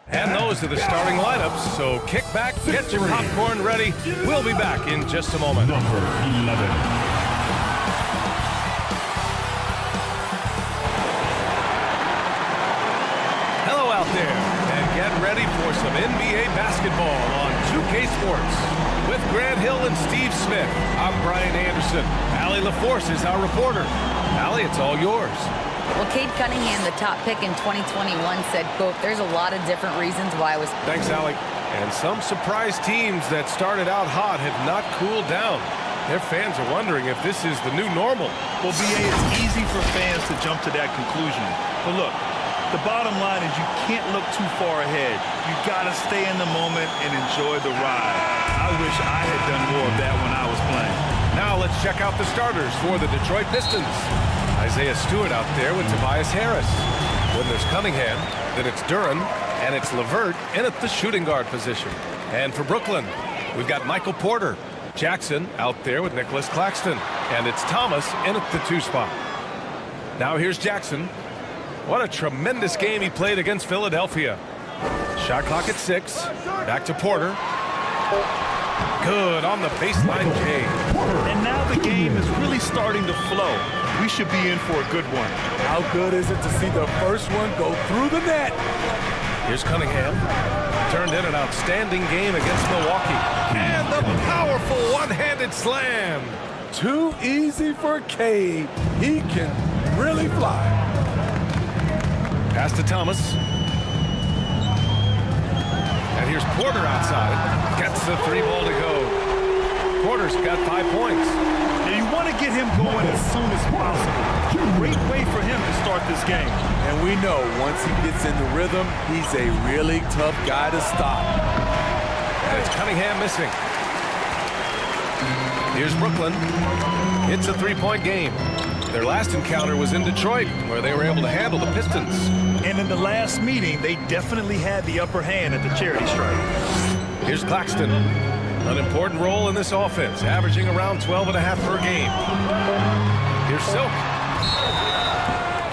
And those are the starting lineups, so kick back, get your popcorn ready. We'll be back in just a moment. Number 11. Hello out there, and get ready for some NBA basketball on 2K Sports. With Grant Hill and Steve Smith, I'm Brian Anderson. Allie LaForce is our reporter. Allie, it's all yours. Well, Cade Cunningham, the top pick in 2021, said, quote, there's a lot of different reasons why I was... Thanks, Allie. And some surprise teams that started out hot have not cooled down. Their fans are wondering if this is the new normal. Well, BA, it's easy for fans to jump to that conclusion. But look, the bottom line is you can't look too far ahead. You got to stay in the moment and enjoy the ride. I wish I had done more of that when I was playing. Now let's check out the starters for the Detroit Pistons. Isaiah Stewart out there with Tobias Harris. When there's Cunningham, then it's Duran, and it's LeVert in at the shooting guard position. And for Brooklyn, we've got Michael Porter. Jackson out there with Nicholas Claxton. And it's Thomas in at the 2 spot. Now here's Jackson. What a tremendous game he played against Philadelphia. Shot clock at 6. Back to Porter. Good on the baseline J. And now the game is really starting to flow. We should be in for a good one. How good is it to see the first one go through the net? Here's Cunningham. Turned in an outstanding game against Milwaukee. And the powerful one-handed slam. Too easy for Cade. He can really fly. Pass to Thomas. And here's Porter outside. Gets the 3 ball to go. Porter's got 5 points. Now you want to get him going as soon as possible. Great way for him to start this game. And we know once he gets in the rhythm, he's a really tough guy to stop. And it's Cunningham missing. Here's Brooklyn. It's a 3-point game. Their last encounter was in Detroit, where they were able to handle the Pistons. And in the last meeting, they definitely had the upper hand at the charity stripe. Here's Claxton. An important role in this offense, averaging around 12.5 per game. Here's Silk.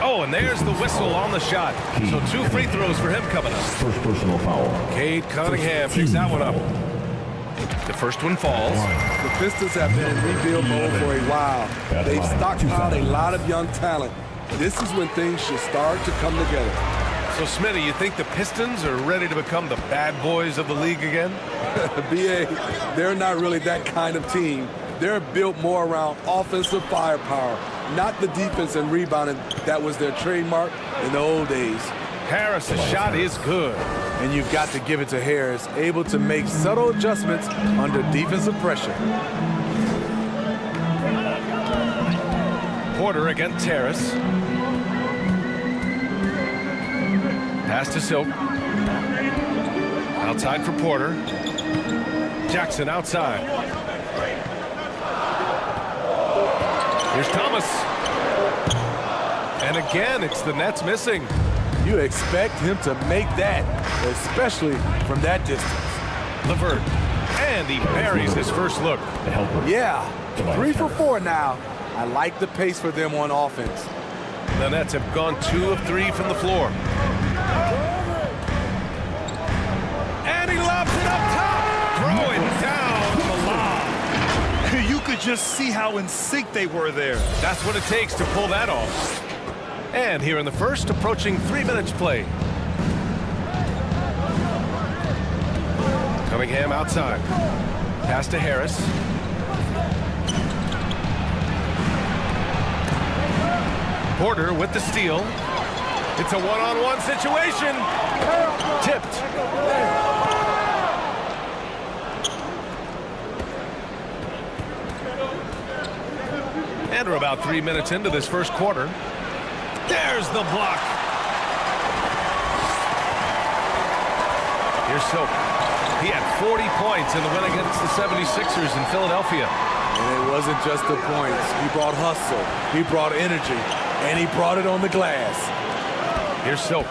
Oh, and there's the whistle on the shot. So 2 free throws for him coming up. First personal foul. Cade Cunningham picks that one up. The first one falls. The Pistons have been in rebuild mode for a while. They've stockpiled a lot of young talent. This is when things should start to come together. So, Smitty, you think the Pistons are ready to become the bad boys of the league again? BA, they're not really that kind of team. They're built more around offensive firepower, not the defense and rebounding that was their trademark in the old days. Harris' shot is good. And you've got to give it to Harris, able to make subtle adjustments under defensive pressure. Porter against Harris. Pass to Silk. Outside for Porter. Jackson outside. Here's Thomas. And again, it's the Nets missing. You expect him to make that, especially from that distance. LeVert. And he buries his first look. Yeah, 3 for 4 now. I like the pace for them on offense. The Nets have gone 2 of 3 from the floor. And he lobs it up top. Throwing down the lob. You could just see how in sync they were there. That's what it takes to pull that off. And here in the first, approaching 3 minutes play. Cunningham outside. Pass to Harris. Porter with the steal. It's a one-on-one situation. Tipped. And we're about 3 minutes into this first quarter. There's the block. Here's Silk. He had 40 points in the win against the 76ers in Philadelphia. And it wasn't just the points. He brought hustle. He brought energy. And he brought it on the glass. Here's Silk.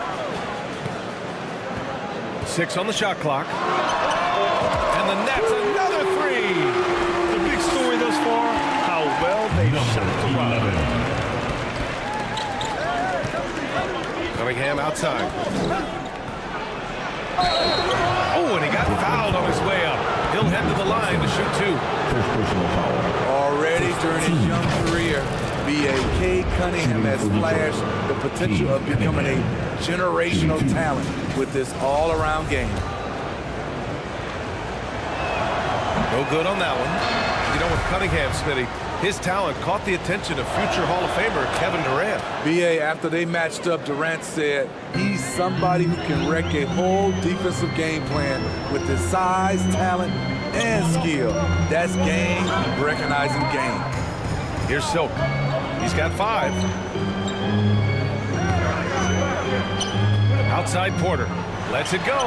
6 on the shot clock. And the Nets another 3. The big story thus far, how well they shot the rock. Cunningham outside. Oh, and he got fouled on his way up. He'll head to the line to shoot two. Already during his young career, B.A.K. Cunningham has flashed the potential of becoming a generational talent with this all-around game. No good on that one. You know, with Cunningham, Smitty, his talent caught the attention of future Hall of Famer Kevin Durant. B.A., after they matched up, Durant said he's somebody who can wreck a whole defensive game plan with his size, talent, and skill. That's game recognizing game. Here's Silk. He's got 5. Outside Porter. Lets it go.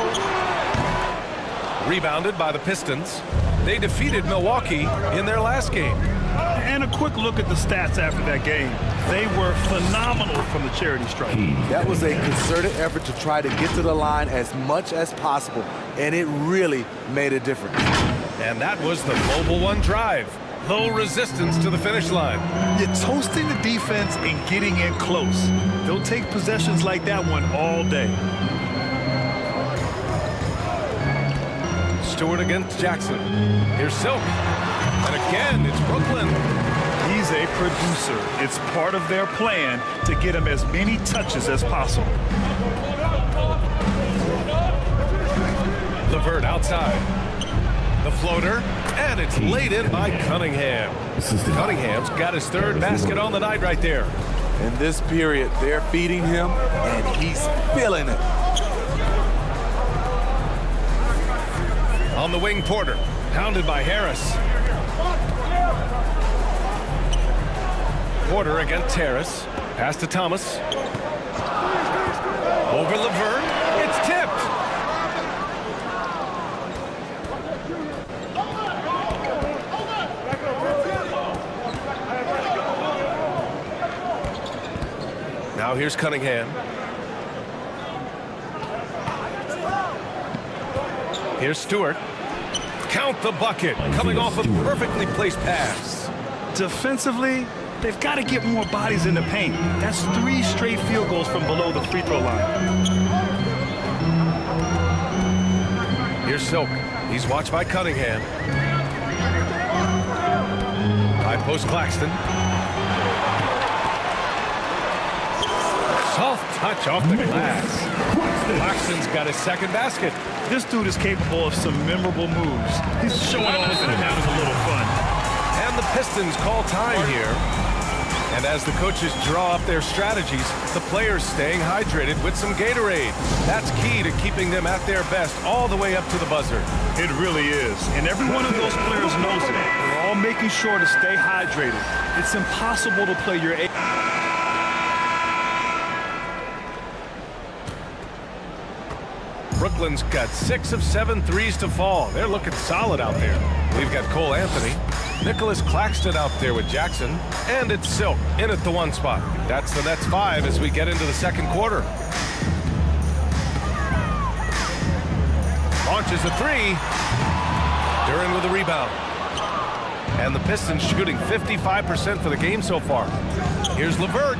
Rebounded by the Pistons. They defeated Milwaukee in their last game. And a quick look at the stats after that game. They were phenomenal from the charity stripe. That was a concerted effort to try to get to the line as much as possible, and it really made a difference. And that was the Mobile One drive. Low resistance to the finish line. You're toasting the defense and getting in close. They'll take possessions like that one all day. Stewart against Jackson. Here's Silk. And again, it's Brooklyn. He's a producer. It's part of their plan to get him as many touches as possible. LeVert outside. The floater, and it's laid in by Cunningham. Cunningham's got his 3rd basket on the night right there. In this period, they're feeding him, and he's feeling it. On the wing, Porter, pounded by Harris. Porter against Harris. Pass to Thomas. Over LeVert. It's tipped. Now here's Cunningham. Here's Stewart. Count the bucket. Coming off a perfectly placed pass. Defensively, they've got to get more bodies in the paint. That's 3 straight field goals from below the free throw line. Here's Silk. He's watched by Cunningham. High post Claxton. Soft touch off the glass. Claxton's got his 2nd basket. This dude is capable of some memorable moves. He's showing off and having a little fun. And the Pistons call time here. And as the coaches draw up their strategies, the players staying hydrated with some Gatorade. That's key to keeping them at their best all the way up to the buzzer. It really is. And every one of those players knows it. They're all making sure to stay hydrated. It's impossible to play your Brooklyn's got 6 of 7 threes to fall. They're looking solid out there. We've got Cole Anthony, Nicholas Claxton out there with Jackson, and it's Silk in at the 1 spot. That's the Nets 5 as we get into the 2nd quarter. Launches a 3. Duran with a rebound. And the Pistons shooting 55% for the game so far. Here's LeVert.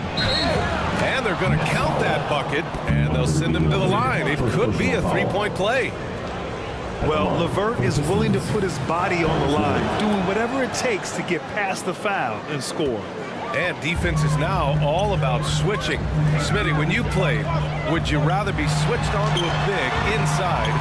And they're going to count that bucket, and they'll send him to the line. It could be a 3-point play. Well, LeVert is willing to put his body on the line, doing whatever it takes to get past the foul and score. And defense is now all about switching. Smitty, when you played, would you rather be switched onto a big inside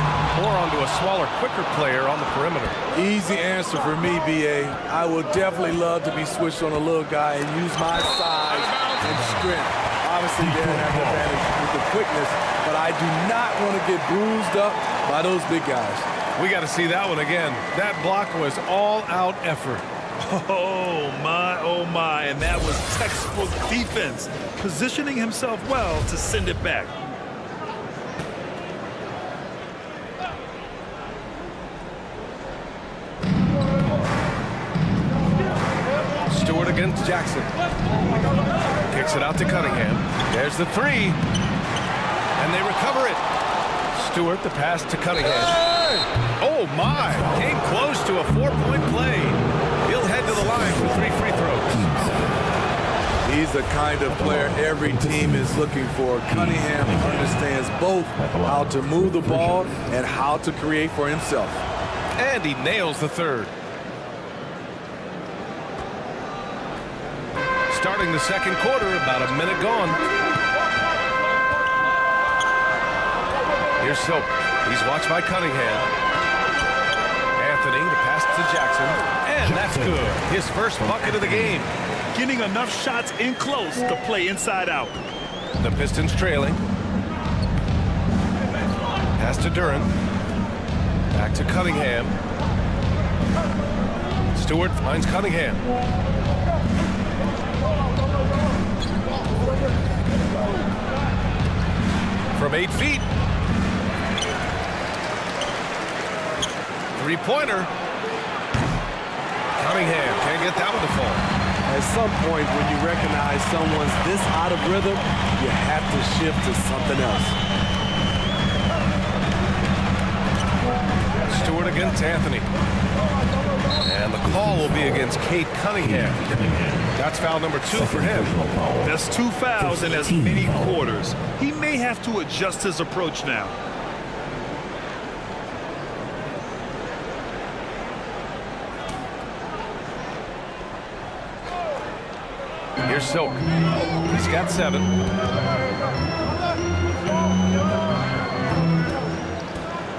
or onto a smaller, quicker player on the perimeter? Easy answer for me, B.A. I would definitely love to be switched on a little guy and use my size and strength. Obviously, they have the advantage with the quickness, but I do not want to get bruised up by those big guys. We got to see that one again. That block was all-out effort. Oh my, and that was textbook defense, positioning himself well to send it back. Stewart against Jackson. Kicks it out to Cunningham. There's the 3. And they recover it. Stewart, the pass to Cunningham. Oh my, came close to a 4-point play. He'll head to the line for 3 free throws. He's the kind of player every team is looking for. Cunningham understands both how to move the ball and how to create for himself. And he nails the third. Starting the second quarter, about a minute gone. Here's Silk. He's watched by Cunningham. Anthony, the pass to Jackson. And that's good. His first bucket of the game. Getting enough shots in close to play inside out. The Pistons trailing. Pass to Duran. Back to Cunningham. Stewart finds Cunningham. From 8 feet. Three-pointer. Cunningham can't get that one to fall. At some point, when you recognize someone's this out of rhythm, you have to shift to something else. Stewart against Anthony. And the call will be against Cade Cunningham. That's foul number 2 for him. That's 2 fouls in as many quarters. He may have to adjust his approach now. Here's Silk. He's got 7.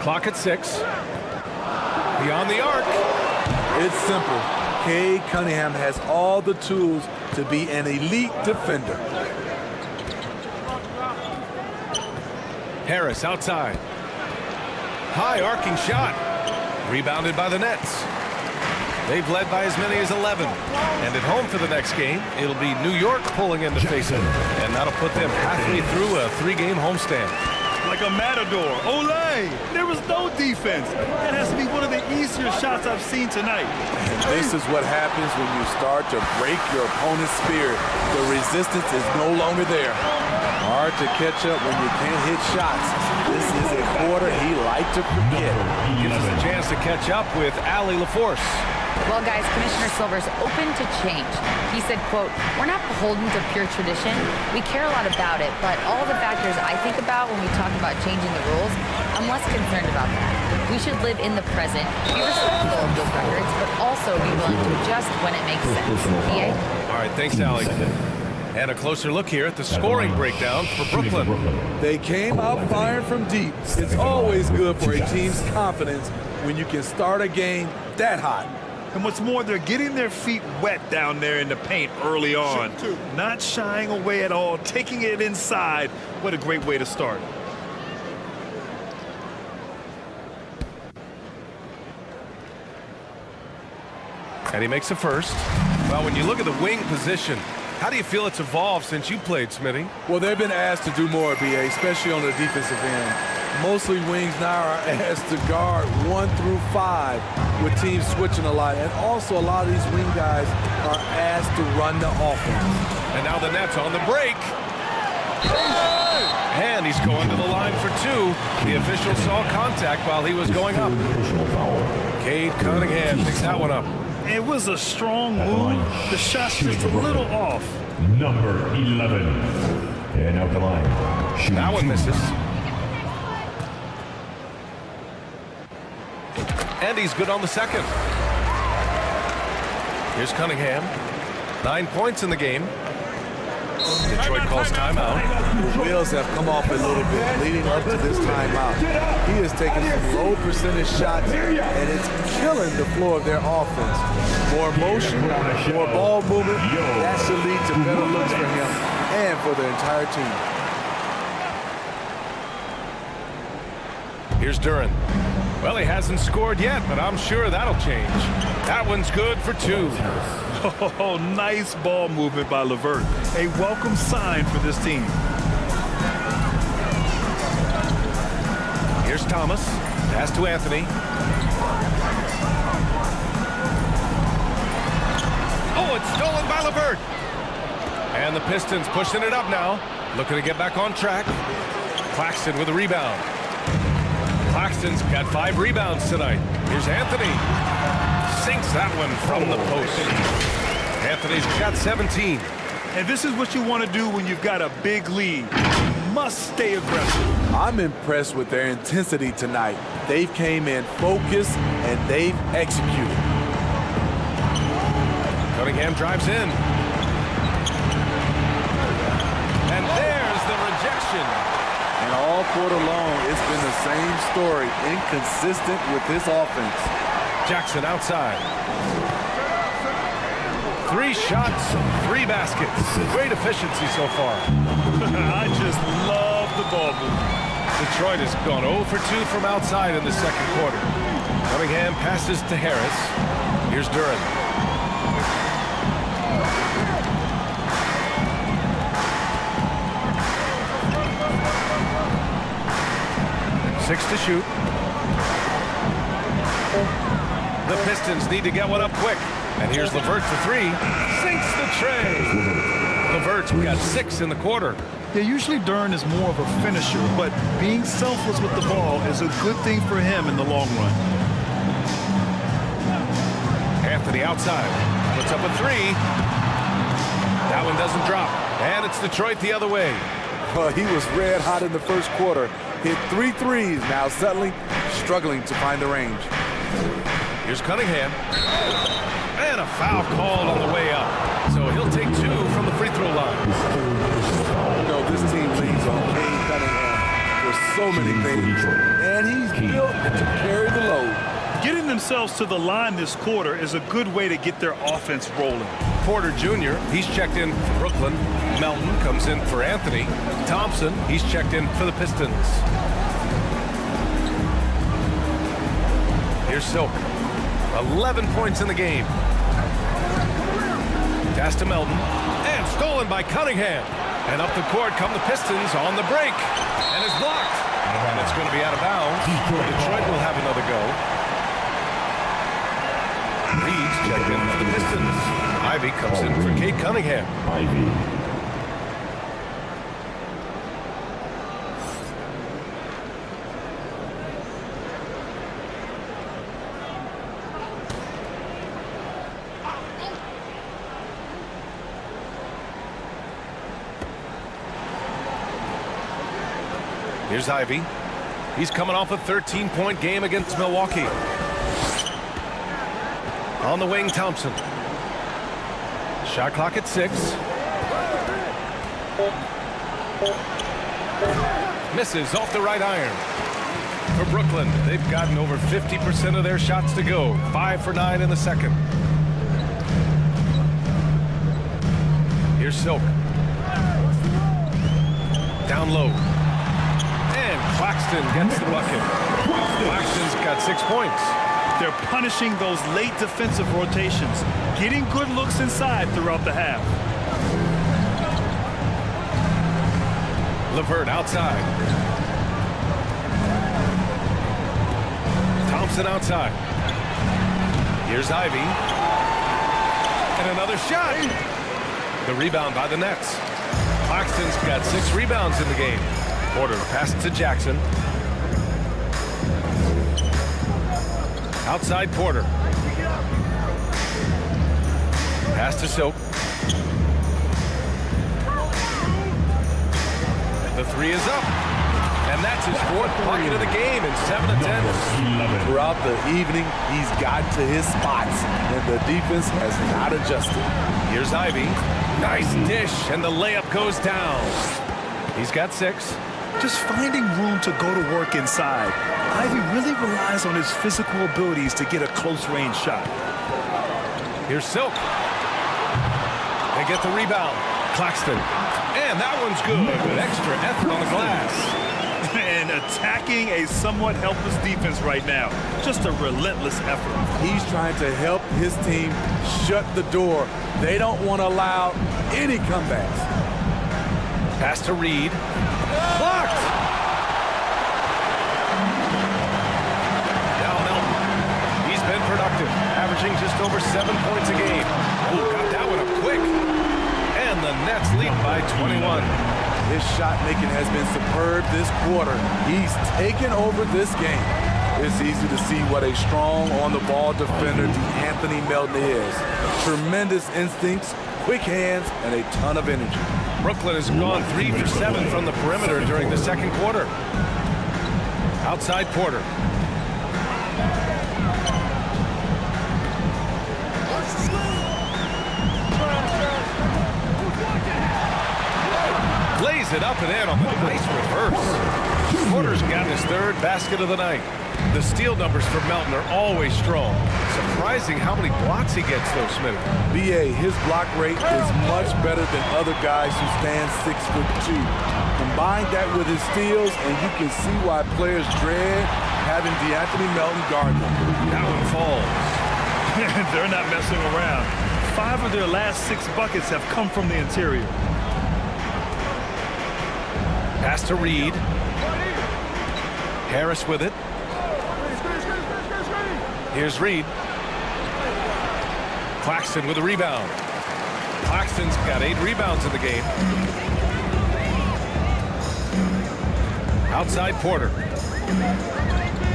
Clock at 6. Beyond the arc. It's simple. Cade Cunningham has all the tools to be an elite defender. Harris outside. High arcing shot. Rebounded by the Nets. They've led by as many as 11. And at home for the next game, it'll be New York pulling in to face them. And that'll put them halfway through a 3-game homestand. Like a matador. Olay! There was no defense. That has to be one of the easier shots I've seen tonight. And this is what happens when you start to break your opponent's spirit. The resistance is no longer there. Hard to catch up when you can't hit shots. This is a quarter he liked to forget. Gives us a chance to catch up with Allie LaForce. Well, guys, Commissioner Silver's open to change. He said, quote, "We're not beholden to pure tradition. We care a lot about it, but all the factors I think about when we talk about changing the rules, I'm less concerned about that. We should live in the present, be respectful of those records, but also be willing to adjust when it makes sense." PA? All right, thanks, Allie. And a closer look here at the scoring breakdown for Brooklyn. They came out firing from deep. It's always good for a team's confidence when you can start a game that hot. And what's more, they're getting their feet wet down there in the paint early on. Not shying away at all, taking it inside. What a great way to start. And he makes the first. Well, when you look at the wing position, how do you feel it's evolved since you played, Smitty? Well, they've been asked to do more, BA, especially on the defensive end. Mostly wings now are asked to guard 1 through 5 with teams switching a lot. And also a lot of these wing guys are asked to run the offense. And now the Nets on the break. And he's going to the line for 2. The official saw contact while he was going up. Cade Cunningham picks that one up. It was a strong move. The shot's just a little off. Number 11. And out the line. That one misses. And he's good on the second. Here's Cunningham. 9 points in the game. Detroit calls timeout. The wheels have come off a little bit leading up to this timeout. He has taken some low percentage shots, and it's killing the flow of their offense. More motion, more ball movement, that should lead to better looks for him and for the entire team. Here's Duran. Well, he hasn't scored yet, but I'm sure that'll change. That one's good for 2. Oh, nice ball movement by LeVert. A welcome sign for this team. Here's Thomas. Pass to Anthony. Oh, it's stolen by LeVert. And the Pistons pushing it up now. Looking to get back on track. Claxton with a rebound. Claxton's got 5 rebounds tonight. Here's Anthony. Sinks that one from the post. Anthony's got 17. And this is what you want to do when you've got a big lead. You must stay aggressive. I'm impressed with their intensity tonight. They've came in focused and they've executed. Cunningham drives in. And there's the rejection. And all quarter long, it's been the same story, inconsistent with this offense. Jackson outside. 3 shots, 3 baskets. Great efficiency so far. I just love the ball movement. Detroit has gone 0 for 2 from outside in the second quarter. Cunningham passes to Harris. Here's Duran. Six to shoot. The Pistons need to get one up quick. And here's LeVert for 3. Sinks the tray. LeVert's got 6 in the quarter. Yeah, usually Duran is more of a finisher, but being selfless with the ball is a good thing for him in the long run. Anthony outside. Puts up a 3. That one doesn't drop. And it's Detroit the other way. Well, he was red hot in the first quarter. Hit 3 threes, now struggling to find the range. Here's Cunningham. And a foul called on the way up. So he'll take 2 from the free throw line. You know, this team leads on Kane Cunningham for so many things. And he's built to carry the load. Getting themselves to the line this quarter is a good way to get their offense rolling. Porter Jr., he's checked in for Brooklyn. Melton comes in for Anthony. Thompson, he's checked in for the Pistons. Here's Silk. 11 points in the game. Pass to Melton. And stolen by Cunningham. And up the court come the Pistons on the break. And it's blocked. And it's going to be out of bounds. Detroit will have another go. Reed's checked in for the Pistons. Ivy comes in for Kate Cunningham. Ivy. Here's Ivy. He's coming off a 13-point game against Milwaukee. On the wing, Thompson. Shot clock at 6. Misses off the right iron. For Brooklyn, they've gotten over 50% of their shots to go. 5 for 9 in the second. Here's Silk. Down low. And Claxton gets the bucket. Claxton's got 6 points. They're punishing those late defensive rotations, getting good looks inside throughout the half. LeVert outside. Thompson outside. Here's Ivy. And another shot. The rebound by the Nets. Claxton's got 6 rebounds in the game. Porter passes to Jackson. Outside Porter. Pass to Silk. The 3 is up. And that's his 4th bucket of the game in 7 attempts. Throughout the evening, he's gotten to his spots, and the defense has not adjusted. Here's Ivy. Nice dish, and the layup goes down. He's got 6. Just finding room to go to work inside. Ivy really relies on his physical abilities to get a close-range shot. Here's Silk. They get the rebound. Claxton. And that one's good with extra effort on the glass. And attacking a somewhat helpless defense right now. Just a relentless effort. He's trying to help his team shut the door. They don't want to allow any comebacks. Pass to Reed. Blocked! Now Melton. He's been productive, averaging just over 7 points a game. Oh, got that one up quick. And the Nets lead by 21. His shot making has been superb this quarter. He's taken over this game. It's easy to see what a strong on-the-ball defender Anthony Melton is. Tremendous instincts quick hands, and a ton of energy. Brooklyn has gone 3 for 7 from the perimeter during the second quarter. Outside Porter. Lays it up and in on the nice reverse. Porter's got his third basket of the night. The steal numbers for Melton are always strong. Surprising how many blocks he gets, though, Smitty. BA, his block rate is much better than other guys who stand 6'2". Combine that with his steals, and you can see why players dread having DeAnthony Melton guard them. That one falls. They're not messing around. 5 of their last 6 buckets have come from the interior. Pass to Reed. Harris with it. Here's Reed. Claxton with a rebound. Claxton's got 8 rebounds in the game. Outside Porter.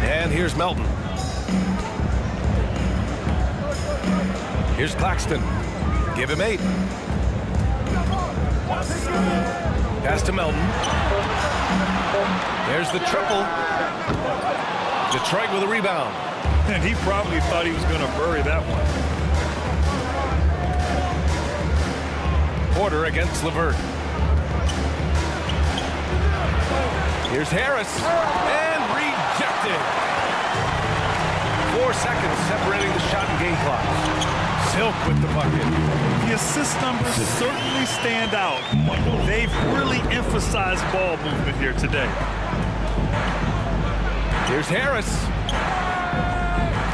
And here's Melton. Here's Claxton. Give him 8. Pass to Melton. There's the triple. Detroit with a rebound. And he probably thought he was going to bury that one. Porter against LeVert. Here's Harris. And rejected. 4 seconds separating the shot and game clock. Silk with the bucket. The assist numbers certainly stand out. They've really emphasized ball movement here today. Here's Harris.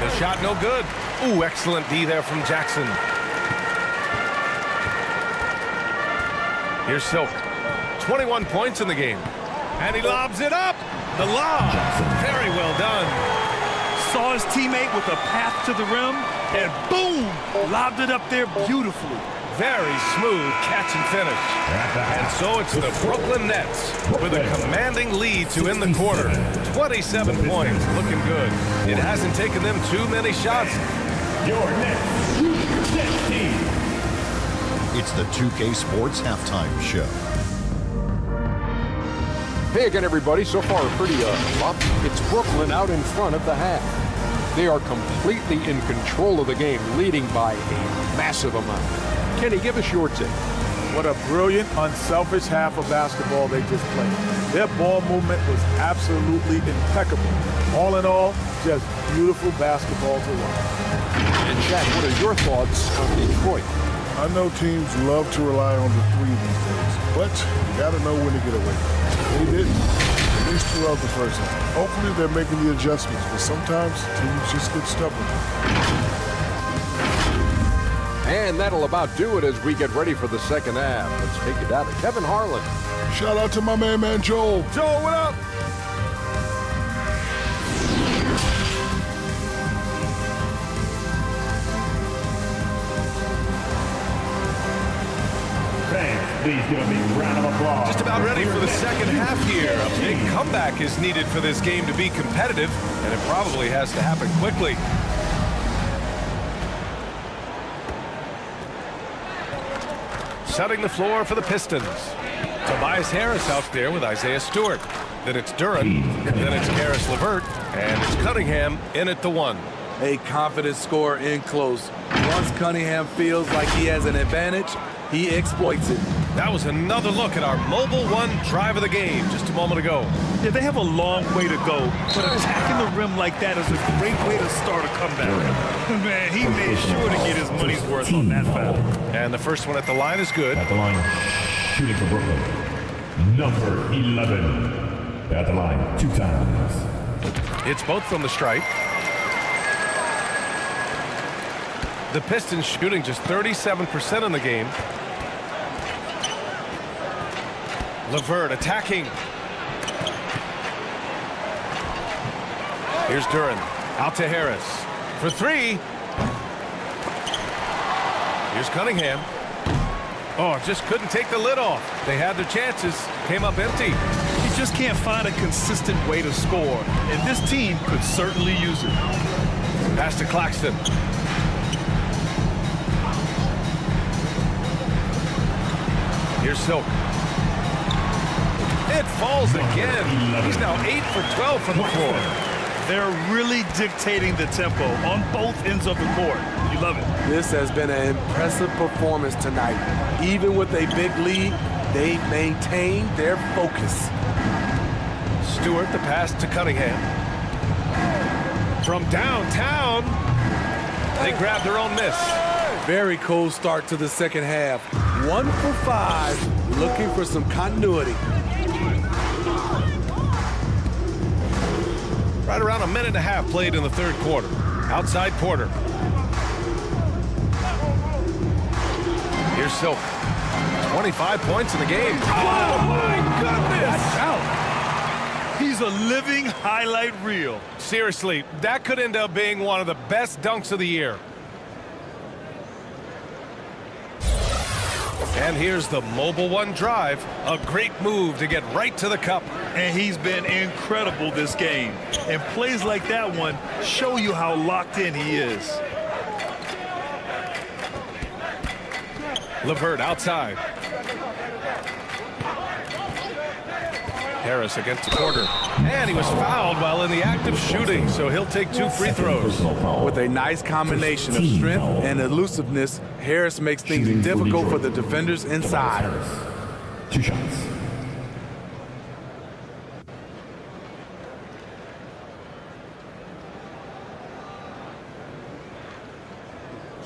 The shot no good. Ooh, excellent D there from Jackson. Here's Silk. 21 points in the game. And he lobs it up. The lob. Very well done. Saw his teammate with a path to the rim, and boom, lobbed it up there beautifully. Very smooth catch and finish. And so it's the Brooklyn Nets with a commanding lead to end the quarter. 27 points, looking good. It hasn't taken them too many shots. Your next team. It's the 2K Sports Halftime Show. Hey again, everybody. So far, pretty up. It's Brooklyn out in front of the half. They are completely in control of the game, leading by a massive amount. Kenny, give us your take. What a brilliant, unselfish half of basketball they just played. Their ball movement was absolutely impeccable. All in all, just beautiful basketball to watch. And Shaq, what are your thoughts on Detroit? I know teams love to rely on the 3 these days, but you got to know when to get away. They didn't, at least throughout the first half. Hopefully they're making the adjustments, but sometimes teams just get stubborn. And that'll about do it as we get ready for the second half. Let's take it down to Kevin Harlan. Shout out to my man Joel. Joe, what up? Please give a big round of applause. Just about ready for the second half here. A big comeback is needed for this game to be competitive, and it probably has to happen quickly. Setting the floor for the Pistons. Tobias Harris out there with Isaiah Stewart. Then it's Duran, then it's Karis LeVert, and it's Cunningham in at the 1. A confident scorer in close. Once Cunningham feels like he has an advantage, he exploits it. That was another look at our Mobile One drive of the game just a moment ago. Yeah, they have a long way to go, but attacking the rim like that is a great way to start a comeback. Man, he made sure to get his money's worth on that foul. And the first one at the line is good. At the line, shooting for Brooklyn. Number 11. At the line 2 times. It's both from the stripe. The Pistons shooting just 37% in the game. LeVert attacking. Here's Duran. Out to Harris. For 3. Here's Cunningham. Oh, just couldn't take the lid off. They had their chances. Came up empty. You just can't find a consistent way to score, and this team could certainly use it. Pass to Claxton. Here's Silk. It falls again. He's now 8 for 12 from the floor. They're really dictating the tempo on both ends of the court. You love it. This has been an impressive performance tonight. Even with a big lead, they've maintained their focus. Stewart, the pass to Cunningham. From downtown, they grab their own miss. Very cold start to the second half. 1 for 5, looking for some continuity. Right around a minute and a half played in the third quarter. Outside Porter. Here's Silk. 25 points in the game. Oh, my goodness! He's a living highlight reel. Seriously, that could end up being one of the best dunks of the year. And here's the mobile one drive. A great move to get right to the cup. And he's been incredible this game. And plays like that one show you how locked in he is. LeVert outside. Harris against Porter. And he was fouled while in the act of shooting, so he'll take 2 free throws. With a nice combination of strength and elusiveness, Harris makes things difficult for the defenders inside. 2 shots.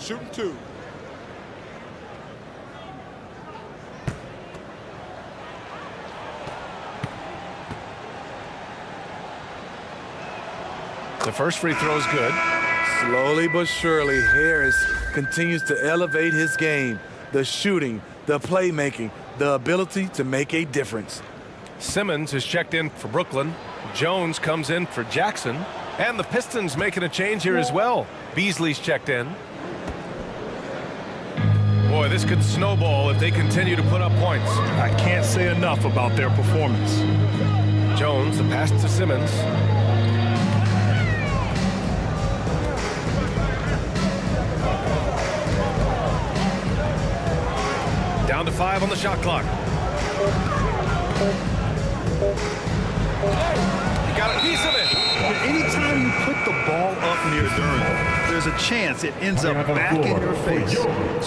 Shooting 2. The first free throw is good. Slowly but surely, Harris continues to elevate his game. The shooting, the playmaking, the ability to make a difference. Simmons is checked in for Brooklyn. Jones comes in for Jackson. And the Pistons making a change here as well. Beasley's checked in. Boy, this could snowball if they continue to put up points. I can't say enough about their performance. Jones, the pass to Simmons. Down to 5 on the shot clock. He got a piece of it. Anytime you put the ball up near Duran, there's a chance it ends up back in your face.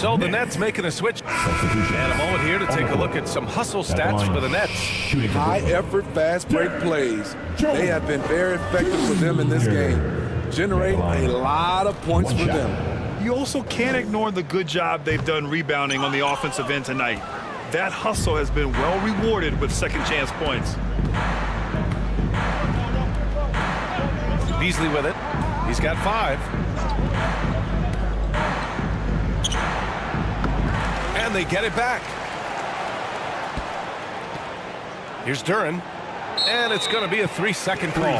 So the Nets making a switch. And a moment here to take a look at some hustle stats for the Nets. High-effort, fast-break plays. They have been very effective for them in this game. Generate a lot of points for them. You also can't ignore the good job they've done rebounding on the offensive end tonight. That hustle has been well rewarded with second chance points. Beasley with it. He's got 5. And they get it back. Here's Duran. And it's going to be a 3-second call.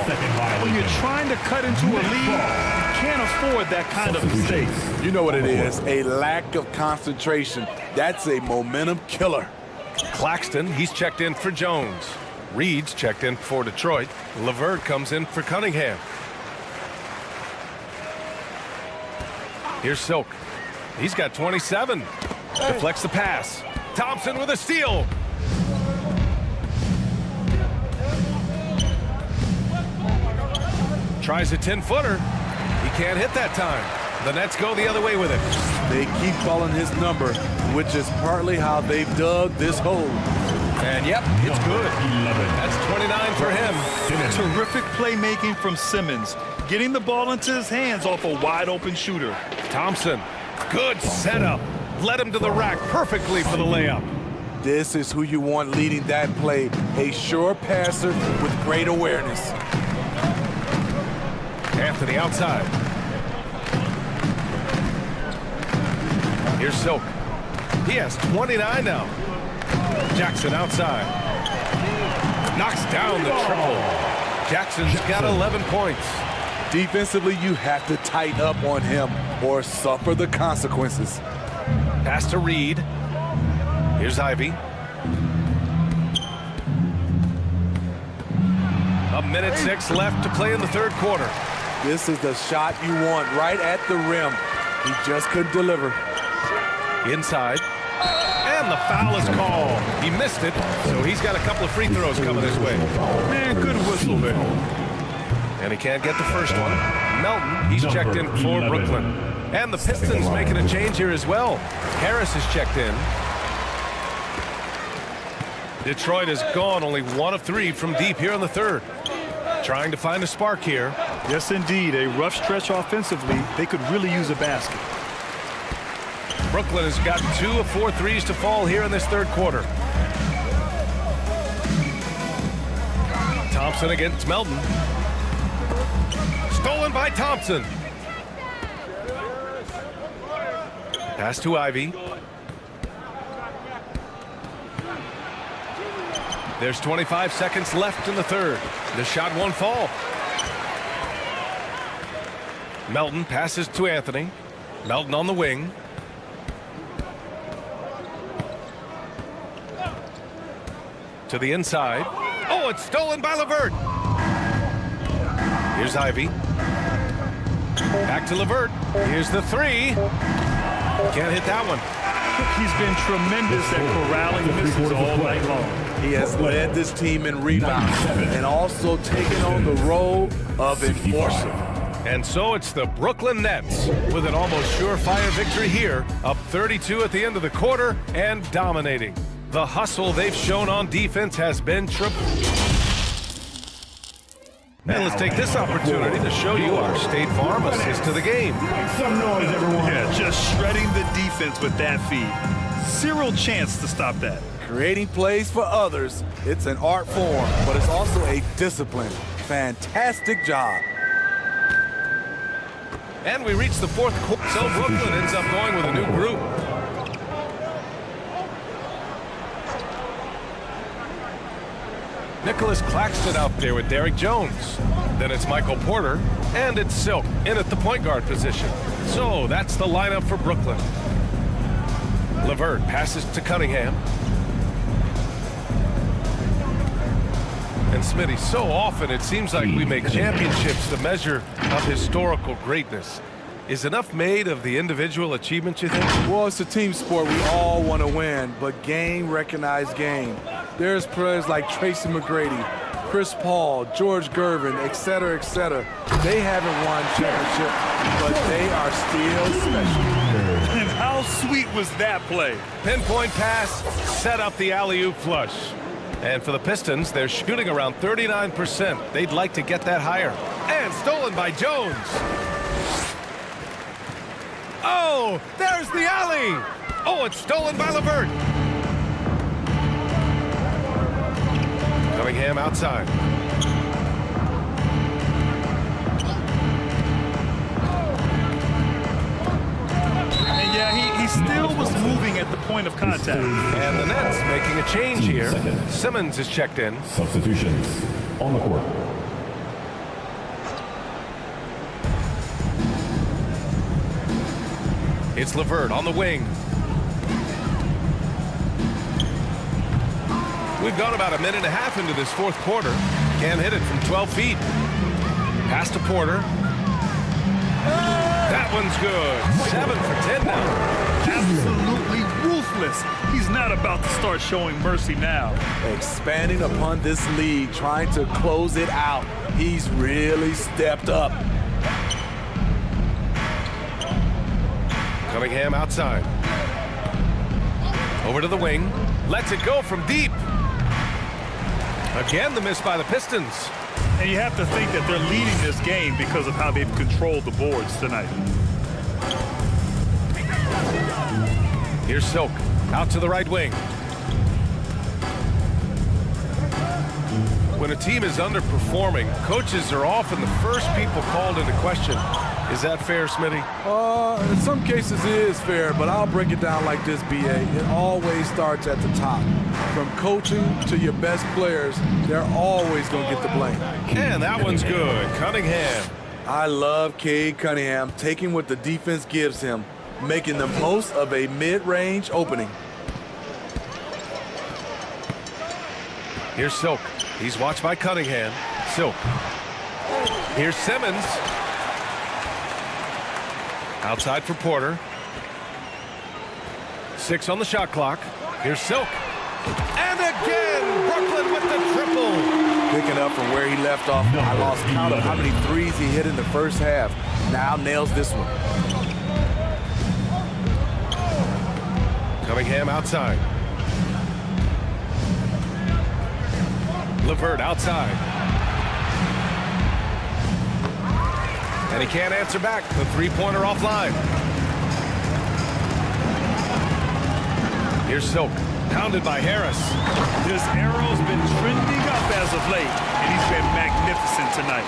When you're trying to cut into a lead, you can't afford that kind of mistake. You know what it is, a lack of concentration. That's a momentum killer. Claxton, he's checked in for Jones. Reed's checked in for Detroit. LeVert comes in for Cunningham. Here's Silk. He's got 27. Deflects the pass. Thompson with a steal. Tries a 10-footer. He can't hit that time. The Nets go the other way with it. They keep calling his number, which is partly how they've dug this hole. And yep, it's good. That's 29 for him. Terrific playmaking from Simmons, getting the ball into his hands off a wide-open shooter. Thompson, good setup. Led him to the rack perfectly for the layup. This is who you want leading that play, a sure passer with great awareness. Anthony outside. Here's Silk. He has 29 now. Jackson outside. Knocks down the triple. Jackson's got 11 points. Defensively, you have to tighten up on him or suffer the consequences. Pass to Reed. Here's Ivy. A minute 6 left to play in the third quarter. This is the shot you want right at the rim. He just couldn't deliver. Inside. And And the foul is called. He missed it, so he's got a couple of free throws coming his way. Man, good whistle there. And he can't get the first one. Melton, he's checked in for Brooklyn. And the Pistons making a change here as well. Harris is checked in. Detroit has gone only 1 of 3 from deep here in the third. Trying to find a spark here. Yes, indeed. A rough stretch offensively. They could really use a basket. Brooklyn has got 2 of 4 threes to fall here in this third quarter. Thompson against Melton. Stolen by Thompson. Pass to Ivy. There's 25 seconds left in the third. The shot won't fall. Melton passes to Anthony. Melton on the wing. To the inside. Oh, it's stolen by LeVert. Here's Ivy. Back to LeVert. Here's the three. Can't hit that one. He's been tremendous at corralling misses all night long. He has led this team in rebounds and also taken on the role of enforcer. And so it's the Brooklyn Nets with an almost surefire victory here, up 32 at the end of the quarter and dominating. The hustle they've shown on defense has been And let's take this opportunity to show you our State Farm assist to the game. Make some noise, everyone. Yeah, just shredding the defense with that feed. Zero chance to stop that. Creating plays for others, it's an art form, but it's also a discipline. Fantastic job. And we reach the fourth quarter, so Brooklyn ends up going with a new group. Nicholas Claxton out there with Derrick Jones. Then it's Michael Porter, and it's Silk in at the point guard position. So that's the lineup for Brooklyn. LeVert passes to Cunningham. And Smitty, so often it seems like we make championships the measure of historical greatness. Is enough made of the individual achievements, you think? Well, it's a team sport. We all want to win, but game recognized game. There's players like Tracy McGrady, Chris Paul, George Gervin, etc., etc. They haven't won championships, but they are still special. And how sweet was that play? Pinpoint pass, set up the alley-oop flush. And for the Pistons, they're shooting around 39%. They'd like to get that higher. And stolen by Jones. Oh, there's the alley. Oh, it's stolen by LeVert. Cunningham outside. And yeah, he still was moving at the point of contact. And the Nets making a change here. Simmons is checked in. Substitutions on the court. It's LeVert on the wing. We've gone about a minute and a half into this fourth quarter. Can't hit it from 12 feet. Pass to Porter. That one's good. 7 for 10 now. Absolutely ruthless. He's not about to start showing mercy now. Expanding upon this lead, trying to close it out. He's really stepped up. Cunningham outside. Over to the wing. Lets it go from deep. Again, the miss by the Pistons. And you have to think that they're leading this game because of how they've controlled the boards tonight. Here's Silk. Out to the right wing. When a team is underperforming, coaches are often the first people called into question. Is that fair, Smitty? In some cases it is fair, but I'll break it down like this, BA. It always starts at the top. From coaching to your best players, they're always going to get the blame. And that one's good. Cunningham. I love Cade Cunningham taking what the defense gives him, making the most of a mid-range opening. Here's Silk. He's watched by Cunningham. Silk. Here's Simmons. Outside for Porter. 6 on the shot clock. Here's Silk. And again, Brooklyn with the triple. Picking up from where he left off. I lost count of how many threes he hit in the first half. Now nails this one. Cunningham outside. LeVert outside. And he can't answer back. The three-pointer offline. Here's Silk. Pounded by Harris. This arrow's been trending up as of late, and he's been magnificent tonight.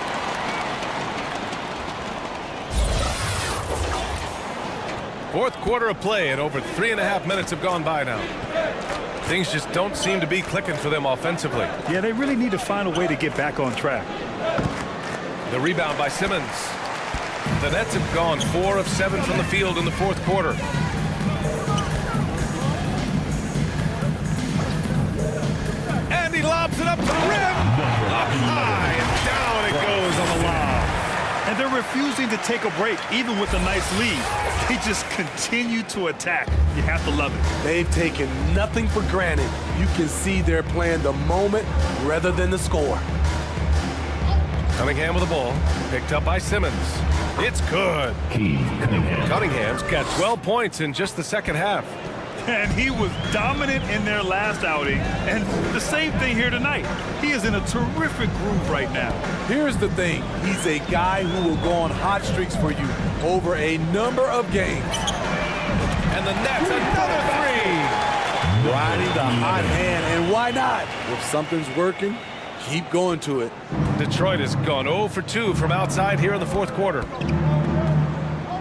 Fourth quarter of play, and over 3.5 minutes have gone by now. Things just don't seem to be clicking for them offensively. Yeah, they really need to find a way to get back on track. The rebound by Simmons. The Nets have gone 4 of 7 from the field in the fourth quarter. And he lobs it up to the rim. Up high, and down it goes on the lob. And they're refusing to take a break, even with a nice lead. They just continue to attack. You have to love it. They've taken nothing for granted. You can see they're playing the moment rather than the score. Cunningham with the ball. Picked up by Simmons. It's good. Cunningham's got 12 points in just the second half. And he was dominant in their last outing. And the same thing here tonight. He is in a terrific groove right now. Here's the thing. He's a guy who will go on hot streaks for you over a number of games. And the Nets, another three. Riding the hot hand, and why not? If something's working, keep going to it. Detroit has gone 0 for 2 from outside here in the fourth quarter.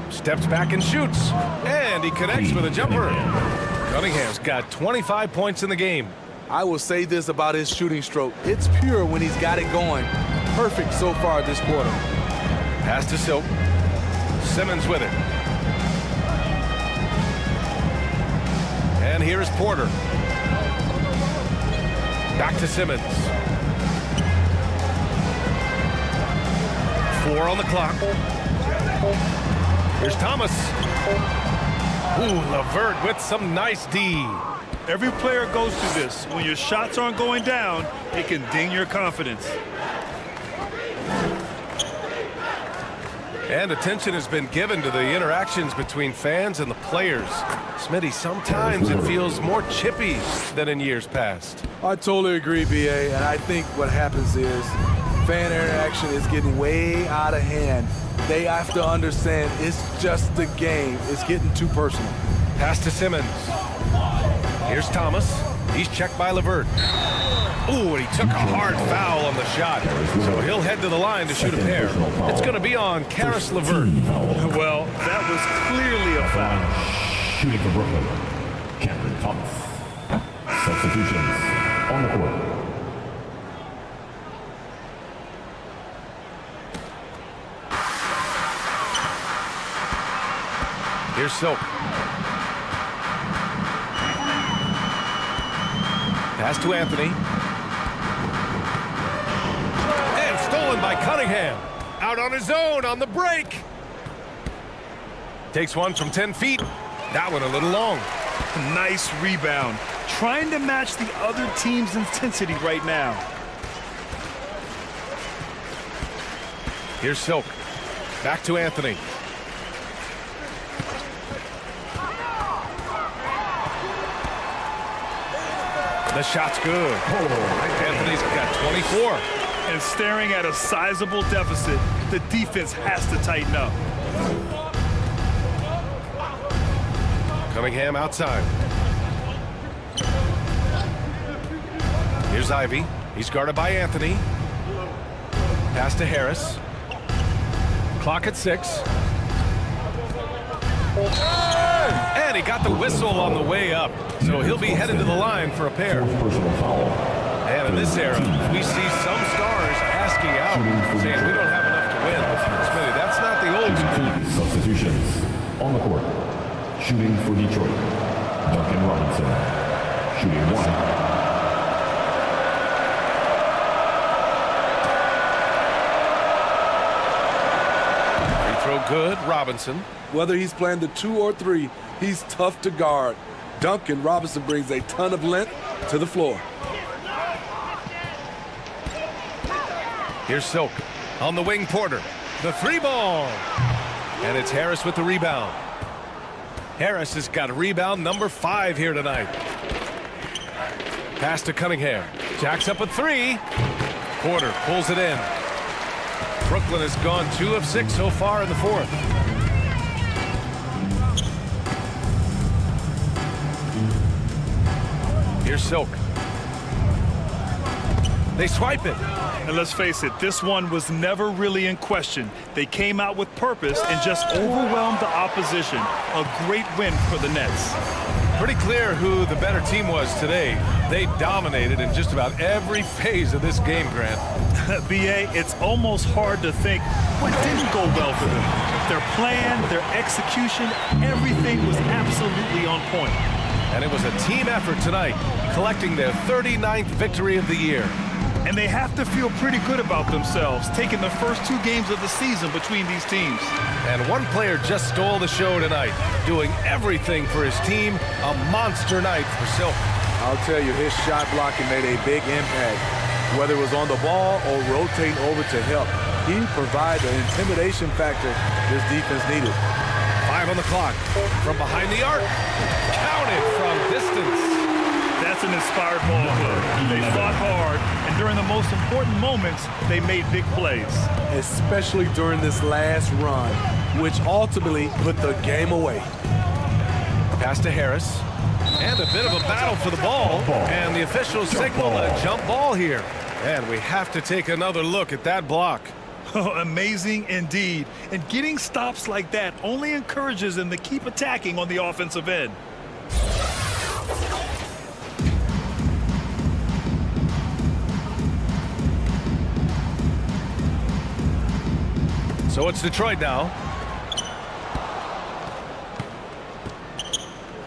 Steps back and shoots. And he connects with a jumper. Cunningham's got 25 points in the game. I will say this about his shooting stroke. It's pure when he's got it going. Perfect so far this quarter. Pass to Silk. Simmons with it. And here is Porter. Back to Simmons. 4 on the clock. Here's Thomas. Ooh, LeVert with some nice D. Every player goes through this. When your shots aren't going down, it can ding your confidence. And attention has been given to the interactions between fans and the players. Smitty, sometimes it feels more chippy than in years past. I totally agree, BA, and I think what happens is fan interaction is getting way out of hand. They have to understand it's just the game. It's getting too personal. Pass to Simmons. Here's Thomas. He's checked by LeVert. Ooh, and he took a hard foul on the shot. So he'll head to the line to shoot a pair. It's going to be on Karis LeVert. Well, that was clearly a foul. Shooting for Brooklyn, Cameron Thomas. Substitutions on the court. Here's Silk. Pass to Anthony. And stolen by Cunningham. Out on his own on the break. Takes one from 10 feet. That one a little long. Nice rebound. Trying to match the other team's intensity right now. Here's Silk. Back to Anthony. The shot's good. Anthony's got 24. And staring at a sizable deficit, the defense has to tighten up. Cunningham outside. Here's Ivy. He's guarded by Anthony. Pass to Harris. Clock at 6. And he got the whistle on the way up. So he'll be headed to the line for a pair. And in this era, we see some stars asking out, saying we don't have enough to win. Smitty, that's not the old school. Substitutions on the court. Shooting for Detroit, Duncan Robinson. Shooting 1. Free throw good, Robinson. Whether he's playing the 2 or 3, he's tough to guard. Duncan Robinson brings a ton of length to the floor. Here's Silk on the wing. Porter, the 3 ball. And it's Harris with the rebound. Harris has got rebound number 5 here tonight. Pass to Cunningham. Jacks up a 3. Porter pulls it in. Brooklyn has gone 2 of 6 so far in the 4th. Here's Silk. They swipe it. And let's face it, this one was never really in question. They came out with purpose and just overwhelmed the opposition. A great win for the Nets. Pretty clear who the better team was today. They dominated in just about every phase of this game, Grant. BA, it's almost hard to think what didn't go well for them. Their plan, their execution, everything was absolutely on point. And it was a team effort tonight, collecting their 39th victory of the year. And they have to feel pretty good about themselves, taking the first 2 games of the season between these teams. And one player just stole the show tonight, doing everything for his team. A monster night for Silk. I'll tell you, his shot blocking made a big impact. Whether it was on the ball or rotating over to help, he provided the intimidation factor this defense needed. 5 on the clock. From behind the arc. Counted from distance. That's an inspired ball club. They fought hard, and during the most important moments, they made big plays. Especially during this last run, which ultimately put the game away. Pass to Harris. And a bit of a battle for the ball. And the officials signal a jump ball here. And we have to take another look at that block. Amazing indeed. And getting stops like that only encourages them to keep attacking on the offensive end. So it's Detroit now.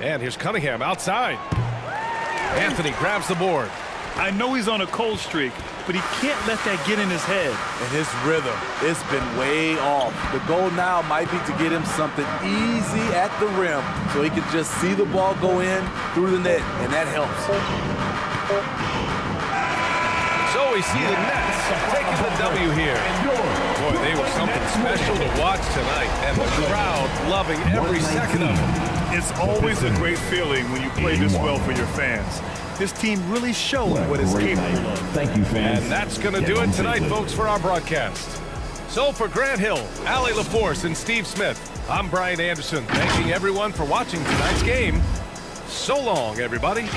And here's Cunningham outside. Anthony grabs the board. I know he's on a cold streak, but he can't let that get in his head. And his rhythm, it's been way off. The goal now might be to get him something easy at the rim so he can just see the ball go in through the net, and that helps. So we see the Nets taking the W here. Boy, they were something special to watch tonight, and the crowd loving every second of it. It's always a great feeling when you play this well for your fans. This team really showed what it's capable of. Thank you, fans. And that's going to do it tonight, folks, for our broadcast. So for Grant Hill, Allie LaForce, and Steve Smith, I'm Brian Anderson, thanking everyone for watching tonight's game. So long, everybody.